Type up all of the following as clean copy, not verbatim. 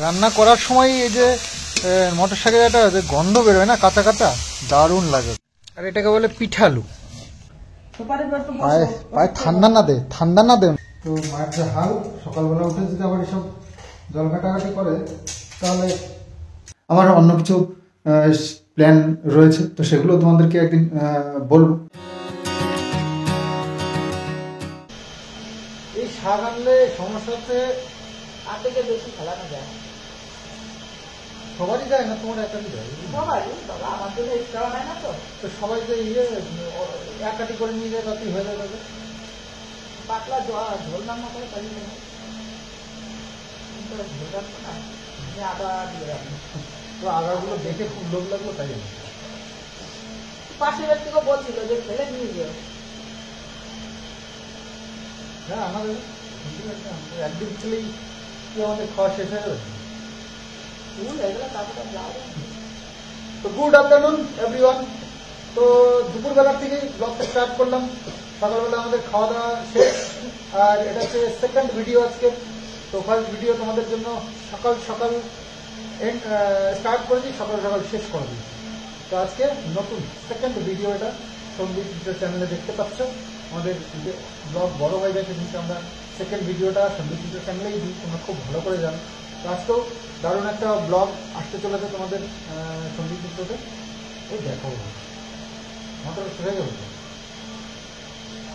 রান্না করার সময় এই যে মটর শাকের একটা গন্ধ বেরোয় না, কাঁচা কাঁচা, দারুণ লাগে। আর এটাকে বলে পিঠালু। পায়ে ঠান্ডা না দে। তো মায়ের যে হাল, সকালবেলা উঠে যদি আবার এসব জল ঘাটাঘাটি করে তাহলে আমার অন্য কিছু প্ল্যান রয়েছে, তো সেগুলো তোমাদেরকে একদিন বলবো। এই শাক আনলে সমস্যা হচ্ছে আটেকে বেশি ফেলানো যায়, সবারই যায় না, তোমার একাই যায়। সবারই বাবা, আমার জন্য এক্সট্রা হয় না তো। তো সবাই যে একাটি করে নিয়ে যায় তাতেই হয়ে যাবে। পাতলা ঝোল রান্না করে পারি না, ঝোল রাখবো না, আদা দিয়ে রাখবো। তো আগাগুলো দেখে খুব লোভ লাগলো, তাই পাশের ব্যক্তিকে বলছিল যে ফেলে নিয়ে যেও। হ্যাঁ, আমাদের একদিন খেলেই কি আমাদের খাওয়া শেষ হয়ে যাবে। তো গুড আফটারনুন এভরিওয়ান। তো দুপুরবেলার থেকে ব্লগটা স্টার্ট করলাম। সকালবেলা আমাদের খাওয়া দাওয়া শেষ, আর এটা হচ্ছে সেকেন্ড ভিডিও আজকে। তো ফার্স্ট ভিডিও তোমাদের জন্য সকাল সকাল স্টার্ট করেছি, সকাল সকাল শেষ করে দিই। তো আজকে নতুন সেকেন্ড ভিডিও, এটা সন্দীপ চ্যানেলে দেখতে পাচ্ছ। আমাদের ব্লগ বড় হয়ে গেছে, কিন্তু আমরা সেকেন্ড ভিডিওটা সন্দীপ চ্যানেলেই দিই, তোমরা খুব ভালো করে জানো। তো আজকেও দারুণ একটা ব্লগ আসতে চলেছে তোমাদের সন্দীপ চিত্রতে। ওই দেখো মাত্র শেখে গেল,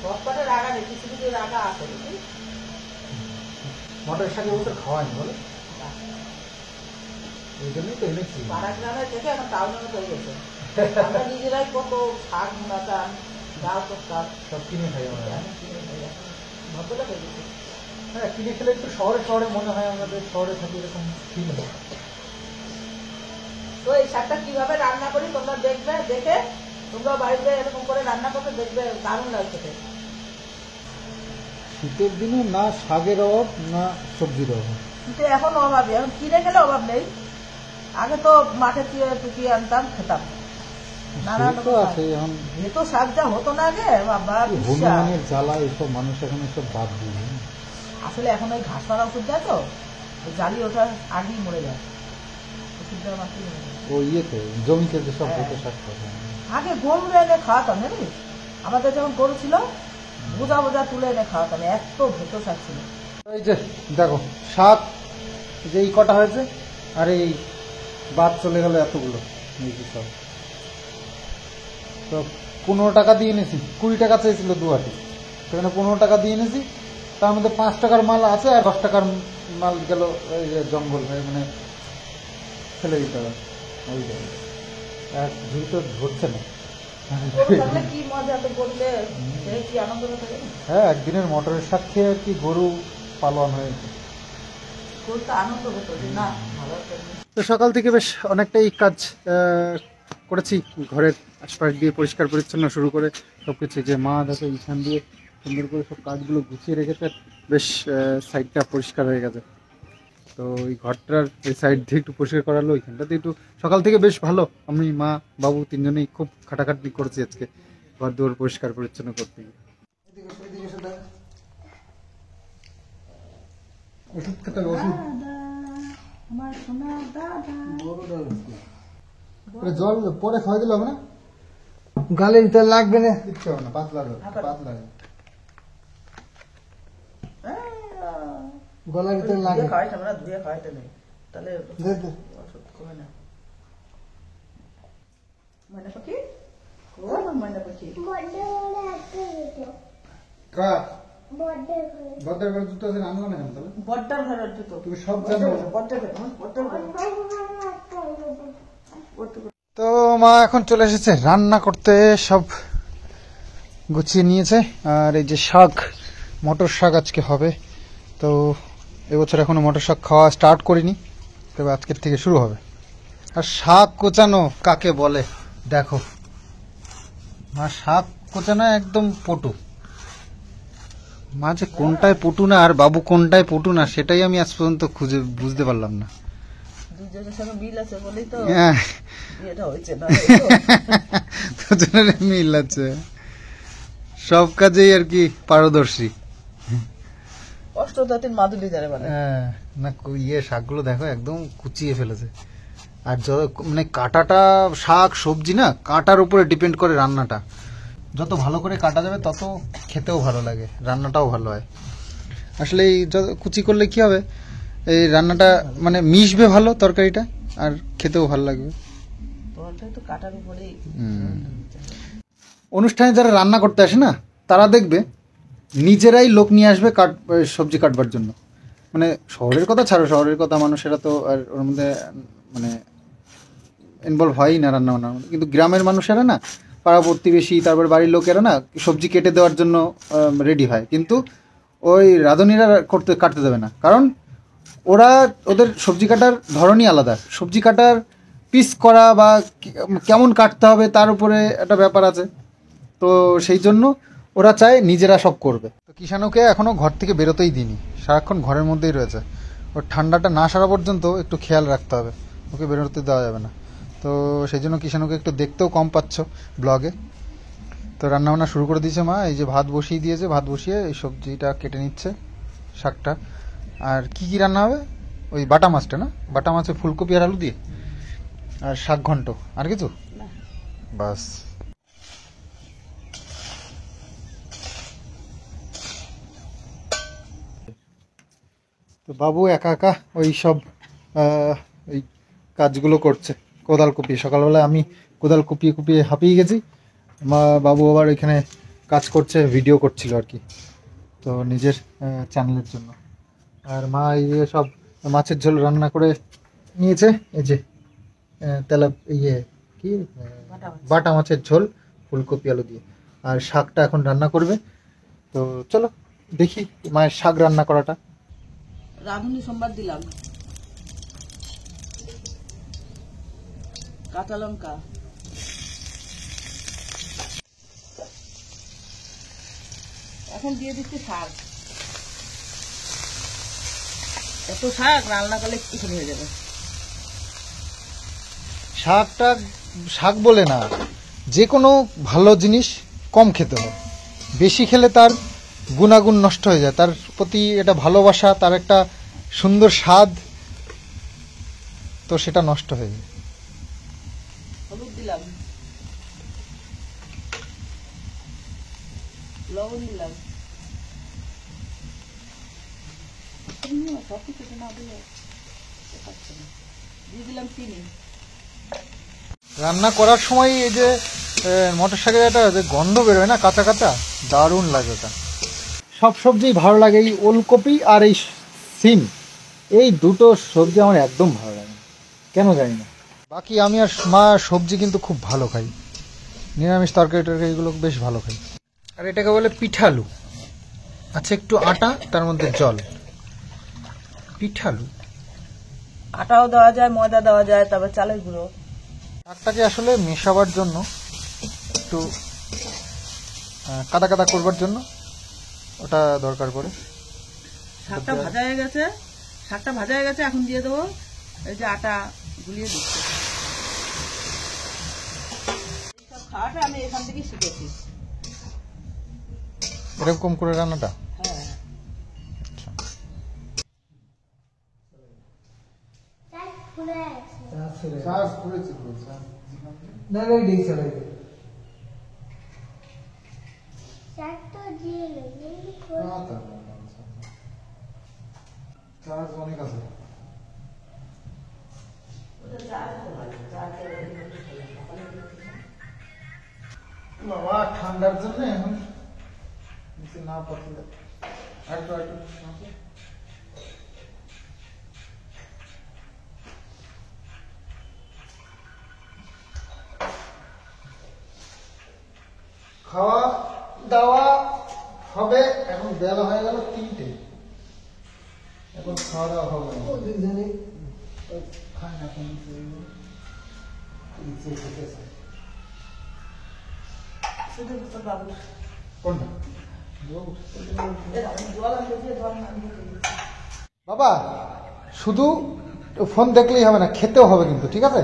সবকটা রাগা নেই, কিছু কিছু রাগা আছে। মটর শাকে ওদের খাওয়ায়নি বলে, এই জন্যই তো এনেছি। পাড়া গ্রামে থেকে এখন টাউনের হয়ে গেছে। আমরা নিজেরাই কত শাক মুড়াতাম, ডাল করতাম, সব কিনে খাই আমরা। ভদ্রতা হয়ে গেছে। হ্যাঁ, কিনে খেলে একটু শহরে শহরে মনে হয়, আমাদের শহরে থাকি এরকম ফিল হয়। তো এই শাকটা কিভাবে রান্না করি তোমরা দেখবে, দেখে তোমরা বাড়িতে এরকম করে রান্না করতে দেখবে, দারুণ লাগছে। শীতের দিনে না শাকের অভাব না সবজির অভাব, কিন্তু এখন অভাব, এখন কিনে খেলে অভাব নেই। আগে তো মাঠে টুকিয়ে আনতাম, খেতাম। তো শাক যা হতো না আগে, বাবা হনুমানের জ্বালা এসব মানুষ এখন এসব বাদ দিয়ে। আসলে এখন ওই ঘাস মারা ওষুধ দেয় তো, জালি ওঠার আগেই মরে যায় ওষুধ দেওয়া মাত্র। ও ইয়েতে জমিতে যেসব ভেতর শাক খাওয়া, আগে গরু এনে খাওয়াতাম, জানিস? আমাদের যখন গরু ছিল বোঝা বোঝা তুলে এনে খাওয়াতাম, এত ভেতর শাক ছিল। এই যে দেখো শাক যে এই কটা হয়েছে, আর এই বাদ চলে গেল এতগুলো। সব তো 15 টাকা দিয়ে এনেছি, 20 টাকা চেয়েছিল দুয়াটি, সেখানে 15 টাকা দিয়ে এনেছি। তার মধ্যে 5 টাকার মাল আছে, আর 10 টাকার মাল গেল এই যে জঙ্গল, মানে ফেলে দিতে হবে। ওই এক ঝুড়ি তো ধরছে না। কি মজা তো করলে, কি আনন্দ হতো। হ্যাঁ, একদিনের মটরের শাক খেয়ে আর কি গরু পালন হয়েছে। আনন্দ হতো না। তো সকাল থেকে বেশ অনেকটাই কাজ করেছি, ঘরের আশপাশ দিয়ে পরিষ্কার পরিচ্ছন্ন শুরু করে সবকিছু। যে মা দেখো এইখান দিয়ে সুন্দর করে সব কাজগুলো গুছিয়ে রেখেছে, বেশ সাইডটা পরিষ্কার হয়ে গেছে। তো ওই ঘরটার এই সাইড দিয়ে একটু পরিষ্কার করালো, ওইখানটাতে একটু সকাল থেকে বেশ ভালো। আমি মা বাবু তিনজনেই খুব খাটাখাটনি করেছি আজকে ঘর দুয়ার পরিষ্কার পরিচ্ছন্ন করতে গিয়ে। ওষুধ খেতে হবে, ওষুধ জল পরে খাওয়াই দিলে হবে না, গালে দিতে লাগবে না, কিচ্ছু হবে না, পাতলা পাতলা গলার ভিতরে লাগে। খাওয়াইতাম না, ধুয়ে খাওয়াইতে নেই, তাহলে ওষুধ কমে না। ময়না পাখি, ময়না পাখি বড্ডার ঘরের জুতো আছে, আনবো না কেন তাহলে? বড্ডার ঘরের জুতো তুমি সব জানো। তো মা এখন চলে এসেছে রান্না করতে, সব গুছিয়ে নিয়েছে। আর এই যে শাক, মটর শাক আজকে হবে। তো এবছর এখনো মটর শাক খাওয়া স্টার্ট করিনি, তবে আজকের থেকে শুরু হবে। আর শাক কোচানো কাকে বলে দেখো, মা শাক কোচানো একদম পটু। মা যে কোনটায় পটু না আর বাবু কোনটায় পটু না, সেটাই আমি আজ পর্যন্ত খুঁজে বুঝতে পারলাম না। দুজনের সঙ্গে মিল আছে বলেই তো বিয়েটা হয়েছে না। দুজনের মিল আছে, সব কাজেই আর কি পারদর্শী। অষ্টদাতির মাদুলি যারা বলে। হ্যাঁ। না ইয়ে শাকগুলো দেখো একদম কুচিয়ে ফেলেছে। আর মানে কাটাটা শাক সবজি না কাটার উপরে ডিপেন্ড করে রান্নাটা। যত ভালো করে কাটা যাবে তত খেতেও ভালো লাগে, রান্নাটাও ভালো হয়। আসলে এই যত কুচি করলে কি হবে, এই রান্নাটা মানে মিশবে ভালো তরকারিটা, আর খেতেও ভালো লাগবে। অনুষ্ঠানে যারা রান্না করতে আসে না, তারা দেখবে নিজেরাই লোক নিয়ে আসবে সবজি কাটবার জন্য। মানে শহরের কথা ছাড়ো, শহরের কথা মানুষেরা তো আর ওর মধ্যে মানে ইনভলভ হয়ই না রান্না বান্নার মধ্যে। কিন্তু গ্রামের মানুষেরা না, পাড়া প্রতিবেশী তারপর বাড়ির লোকেরা না সবজি কেটে দেওয়ার জন্য রেডি হয়, কিন্তু ওই রাঁধুনিরা কাটতে দেবে না। কারণ ওদের সবজি কাটার ধরনই আলাদা, সবজি কাটার পিস করা বা কেমন কাটতে হবে তার উপরে একটা ব্যাপার আছে। তো সেই জন্য ওরা চায় নিজেরা সব করবে। তো কিষাণুকে এখনও ঘর থেকে বেরোতেই দিইনি, সারাক্ষণ ঘরের মধ্যেই রয়েছে। ওর ঠান্ডাটা না সারা পর্যন্ত একটু খেয়াল রাখতে হবে, ওকে বেরোতে দেওয়া যাবে না। তো সেই জন্য কিষাণুকে একটু দেখতেও কম পাচ্ছ ব্লগে। তো রান্নাবান্না শুরু করে দিয়েছে মা, এই যে ভাত বসিয়ে দিয়েছে, ভাত বসিয়ে এই সবজিটা কেটে নিচ্ছে, শাকটা। আর কি কি রান্না হবে, ওই বাটা মাছটা না, বাটা মাছে ফুলকপি আর আলু দিয়ে আর শাক ঘন্ট, আর কিছু বাস। তো বাবু একা একা ওই সব এই কাজগুলো করছে, কোদাল কুপিয়ে। সকালবেলায় আমি কোদাল কুপিয়ে কুপিয়ে হাঁপিয়ে গেছি, বাবু আবার এখানে কাজ করছে, ভিডিও করছিল আর কি, তো নিজের চ্যানেলের জন্য। আর মা এই সব মাছের ঝোল রান্না করে নিয়েছে, এই যে কি বাটা মাছের ঝোল ফুলকপি আলু দিয়ে। আর শাকটা এখন রান্না করবে। তো চলো দেখি মায়ের শাক রান্না করাটা। রাঁধুনি সোমবার দিলাম, কাঁচা লঙ্কা, এখন দিয়ে দিচ্ছি শাক। এত শাক রান্না করলে কিছু হয়ে যাবে। শাক বলে না, যে কোনো ভালো জিনিস কম খেতে হয়, বেশি খেলে তার গুণাগুণ নষ্ট হয়ে যায়, তার প্রতি এটা ভালোবাসা, তার একটা সুন্দর স্বাদ, তো সেটা নষ্ট হয়ে যায়। হলুদ দিলাম, লবণ দিলাম, সব কিছু না দিলে দিয়ে দিলাম চিনি। রান্না করার সময় এই যে মটর শাকের একটা যে গন্ধ বেরোয় না, কাঁচা কাঁচা, দারুণ লাগে ওটা। সব সবজি ভালো লাগে, এই ওলকপি আর এই সিম, এই দুটো সবজি আমার একদম ভালো লাগে, কেন জানি না। বাকি আমি আর মা সবজি কিন্তু খুব ভালো খাই, নিরামিষ তরকারি টরকারিগুলো বেশ ভালো খাই। আর এটাকে বলে পিঠালু। আচ্ছা, একটু আটা, তার মধ্যে জল, পিঠালু। আটাও দেওয়া যায়, ময়দা দেওয়া যায়, তারপর চালের গুঁড়ো। শাকটাকে আসলে মেশাবার জন্য, একটু কাদা কাদা করবার জন্য ওটা দরকার পড়ে। শাকটা ভাজা হয়ে গেছে, এখন দিয়ে দেবো এই যে আটা গুলিয়ে দিচ্ছি। এইসব খাওয়াটা আমি এখান থেকেই শিখেছি, এরকম করে রান্নাটা। হ্যাঁ। বাবা ঠান্ডার জন্য এখন না পছন্দ। খাওয়া দাওয়া হবে, এখন বেলা হয়ে গেল 3টে, এখন খাওয়া দাওয়া হবে বাবা। শুধু ফোন দেখলেই হবে না, খেতেও হবে কিন্তু, ঠিক আছে?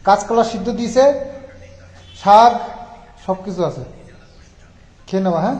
কাঁচকলা সিদ্ধ দিয়েছে, শাক, সবকিছু আছে, খেয়ে নেবা। হ্যাঁ,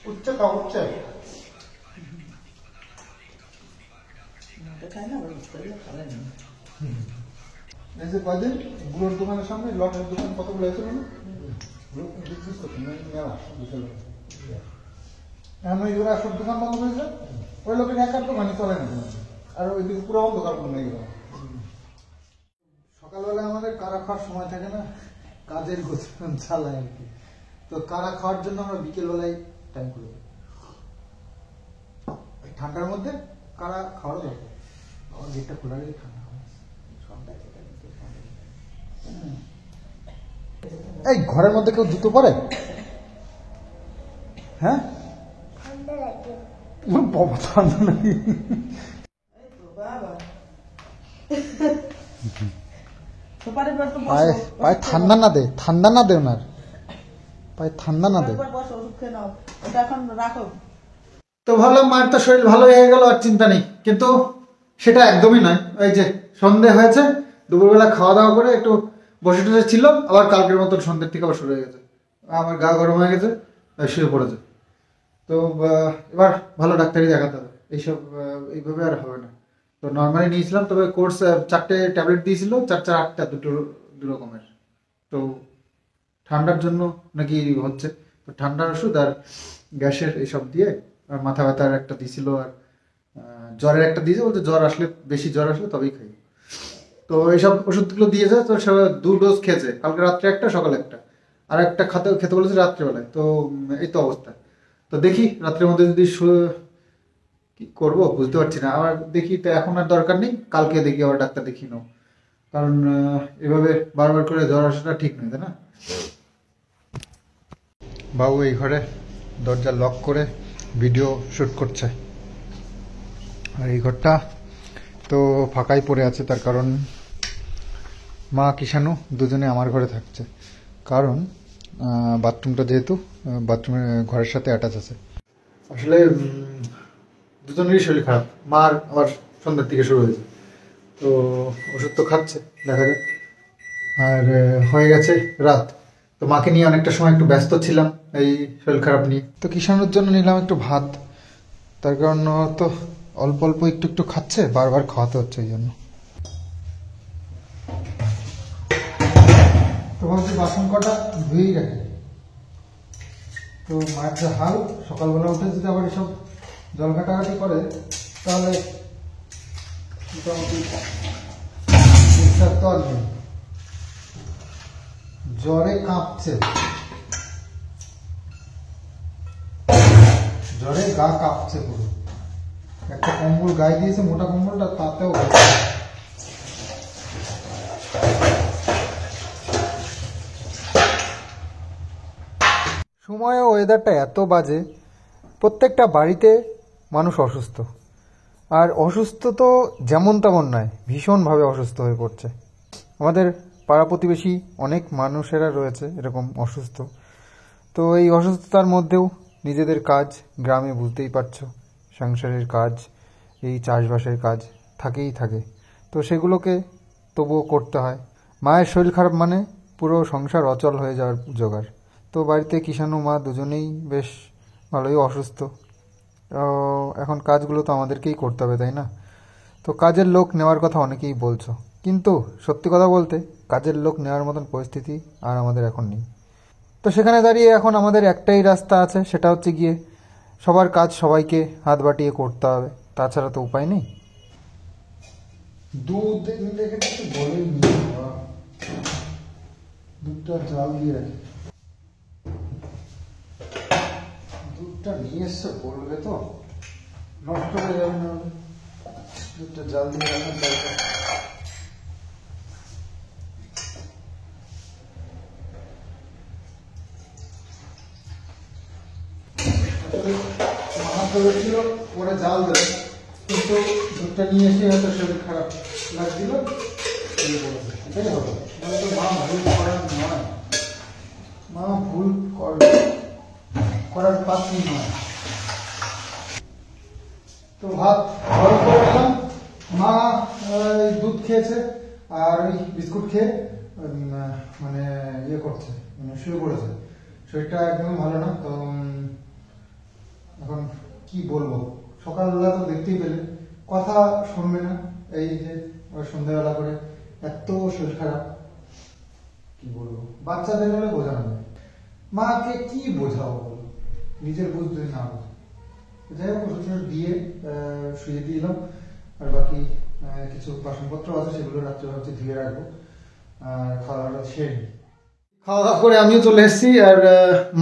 উচ্চ খাও উচ্চ খাই না খাবে না। এই যে কয়দিন গুলোর দোকানের সামনে লটের দোকান কতগুলো হয়েছিল না বিক্রিস করতেন মেলা বিকেল এখন ওইগুলো সব দোকান বন্ধ করেছে ওই লোকের একার দোকানই চলে না আর ওইদিকে পুরো অন্ধকার বন্ধ হয়ে গেল সকালবেলা আমাদের কারা খাওয়ার সময় থাকে না কাজের গোছানো চালায় আর কি তো কারা খাওয়ার জন্য আমরা বিকেলবেলায় টাইম করে দিই ঠান্ডার মধ্যে কারা খাওয়ার দরকার আমার গেটটা খোলা রেখে ঠান্ডা এই ঘরের মধ্যে কেউ জুতো পরে হ্যাঁ বাবা ঠান্ডা নাকি পায়ে ঠান্ডা না দে ওনার পায়ে ঠান্ডা না দে তো ভাবলাম মায়ের তো শরীর ভালো হয়ে গেল আর চিন্তা নেই কিন্তু সেটা একদমই নয় ওই যে সন্ধে হয়েছে দুপুরবেলা খাওয়া দাওয়া করে একটু বসে টসে ছিল আবার কালকের মতন সন্ধ্যের থেকে আবার শুরু হয়ে গেছে আমার গা গরম হয়ে গেছে শুয়ে পড়েছে তো এবার ভালো ডাক্তারই দেখাতে হবে এইসব এইভাবে আর হবে না তো নর্মালি নিয়েছিলাম তবে কোর্স 4টে ট্যাবলেট দিয়েছিল 4-8টা দুটো দু রকমের তো ঠান্ডার জন্য নাকি হচ্ছে তো ঠান্ডার ওষুধ আর গ্যাসের এইসব দিয়ে আর মাথা ব্যথার একটা দিয়েছিল আর জ্বরের একটা দিয়েছে বলতে জ্বর আসলে বেশি জ্বর আসলে তবেই খাই তো এইসব ওষুধগুলো দিয়েছে তো সে 2 ডোজ খেয়েছে কালকে রাত্রে একটা সকালে একটা আর একটা খেতে বলেছে রাত্রেবেলায় তো এই তো অবস্থা তো দেখি রাত্রের মধ্যে যদি কি করবো বুঝতে পারছি না আবার দেখি তো এখন আর দরকার নেই কালকে দেখি আবার ডাক্তার দেখিয়ে নেবো কারণ এভাবে বারবার করে জ্বর আসাটা ঠিক নয় তাই না বাবু এই ঘরে দরজা লক করে ভিডিও শুট করছে আর এই ঘরটা তো ফাঁকাই পড়ে আছে তার কারণ মা কিষাণু দুজনে আমার ঘরে থাকছে কারণ বাথরুমটা যেহেতু বাথরুমের ঘরের সাথে অ্যাটাচ আছে আসলে দুজনেরই শরীর খারাপ মার আবার সন্ধ্যার থেকে শুরু হয়েছে তো ওষুধ তো খাচ্ছে দেখা যাক আর হয়ে গেছে রাত তো মাকে নিয়ে অনেকটা সময় একটু ব্যস্ত ছিলাম এই শরীর খারাপ নিয়ে তো কিষাণুর জন্য নিলাম একটু ভাত তার কারণ তো অল্প অল্প একটু খাচ্ছে বারবার খাওয়াতে হচ্ছে এই জন্য তো ভাবছি বাসন কটা ধুয়েই রাখে তো মায়ের যে হাল সকালবেলা উঠে যদি আবার এসব জল ঘাটাঘাটি করে তাহলে মোটামুটি তো আর নেই জ্বরে কাঁপছে জ্বরে গা কাঁপছে পুরো একটা কম্বল গায়ে দিয়েছে মোটা কম্বলটা তাতেও সময় ও ওয়েদারটা এত বাজে প্রত্যেকটা বাড়িতে মানুষ অসুস্থ আর অসুস্থ তো যেমন তেমন নয় ভীষণভাবে অসুস্থ হয়ে পড়ছে আমাদের পাড়া প্রতিবেশী অনেক মানুষেরা রয়েছে এরকম অসুস্থ তো এই অসুস্থতার মধ্যেও নিজেদের কাজ গ্রামে বুঝতেই পারছো সংসারের কাজ এই চাষবাসের কাজ থাকেই থাকে তো সেগুলোকে তবুও করতে হয় মায়ের শরীর খারাপ মানে পুরো সংসার অচল হয়ে যাওয়ার জোগাড় তো বাড়িতে কিষাণু মা দুজনেই বেশ ভালোই অসুস্থ এখন কাজগুলো তো আমাদেরকেই করতে হবে তাই না তো কাজের লোক নেওয়ার কথা অনেকেই বলছো কিন্তু সত্যি কথা বলতে কাজের লোক নেওয়ার মতন পরিস্থিতি আর আমাদের এখন নেই তো সেখানে দাঁড়িয়ে এখন আমাদের একটাই রাস্তা আছে সেটা হচ্ছে গিয়ে সবার কাজ সবাইকে হাত বাটিয়ে করতে হবে তাছাড়া তো উপায় নেই দুধ দুধটা জাল দিয়ে রাখি দুধটা নিয়ে এসছে বলবে তো নষ্ট হয়ে যাবে না দুধটা জাল দিয়ে রাখার দরকার ছিল ওরা জাল দেয় কিন্তু দুধটা নিয়ে এসে হয়তো শরীর খারাপ লাগছিল এটাই হবে তো মা ভুল করার নয় মা ভুল করার পাত্রী নয় তো ভাত গরম করে দিলাম মা দুধ খেয়েছে আর ওই বিস্কুট খেয়ে মানে ইয়ে করছে মানে শুয়ে পড়েছে শরীরটা একদম ভালো না তো কি বলবো, সকালবেলা তো দেখতেই পেলেন, কথা শুনবে না। এই যে সন্ধ্যাবেলা করে এত শরীর খারাপ, কি বলবো, বাচ্চাদের হলে বোঝানো যায়, মাকে কি বোঝাবো বলো, নিজের বুঝতে না বোঝে। যাই হোক ওষুধ দিয়ে শুয়ে দিলাম, আর বাকি কিছু বাসনপত্র আছে সেগুলো রাত্রে ভাবছি ধুয়ে রাখবো, আর খাওয়া দাওয়াটা সেরে নিই। খাওয়া দাওয়া করে আমিও চলে এসেছি, আর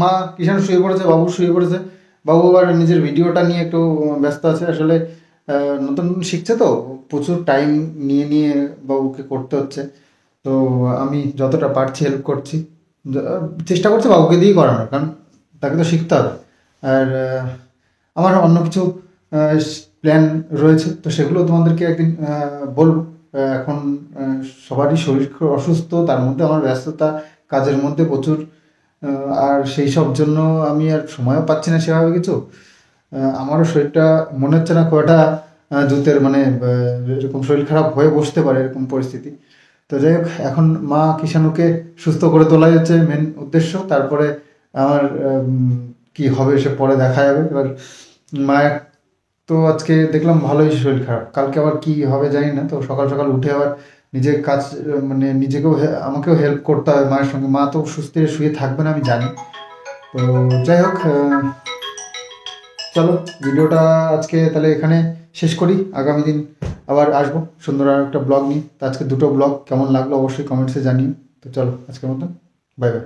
মা কিষান শুয়ে পড়েছে, বাবু শুয়ে পড়েছে। বাবু আবার নিজের ভিডিওটা নিয়ে একটু ব্যস্ত আছে, আসলে নতুন নতুন শিখছে তো, প্রচুর টাইম নিয়ে নিয়ে বাবুকে করতে হচ্ছে। তো আমি যতটা পারছি হেল্প করছি, চেষ্টা করছি বাবুকে দিয়েই করানোর, কারণ তাকে তো শিখতে হবে। আর আমার অন্য কিছু প্ল্যান রয়েছে, তো সেগুলো তোমাদেরকে একদিন বলবো। এখন সবারই শরীর খুব অসুস্থ, তার মধ্যে আমার ব্যস্ততা কাজের মধ্যে প্রচুর, আর সেই সব জন্য আমি আর সময়ও পাচ্ছি না সেভাবে কিছু। আমারও শরীরটা মনে হচ্ছে না খুব একটা জুতের, মানে এরকম শরীর খারাপ হয়ে বসতে পারে এরকম পরিস্থিতি। তো যাই হোক, এখন মা কিষাণুকে সুস্থ করে তোলাই হচ্ছে মেন উদ্দেশ্য, তারপরে আমার কি হবে সে পরে দেখা যাবে। এবার মায়ের তো আজকে দেখলাম ভালোই শরীর খারাপ, কালকে আবার কি হবে জানি না। তো সকাল সকাল উঠে আবার নিজের কাজ, মানে নিজেকেও আমাকেও হেল্প করতে হবে মায়ের সঙ্গে, মা তো সুস্থ শুয়ে থাকবে না আমি জানি। তো যাই হোক, চলো ভিডিওটা আজকে তাহলে এখানে শেষ করি, আগামী দিন আবার আসবো সুন্দর আর একটা ব্লগ নিয়ে। তো আজকে দুটো ব্লগ কেমন লাগলো অবশ্যই কমেন্টসে জানিও। তো চলো আজকের মতো বাই বাই।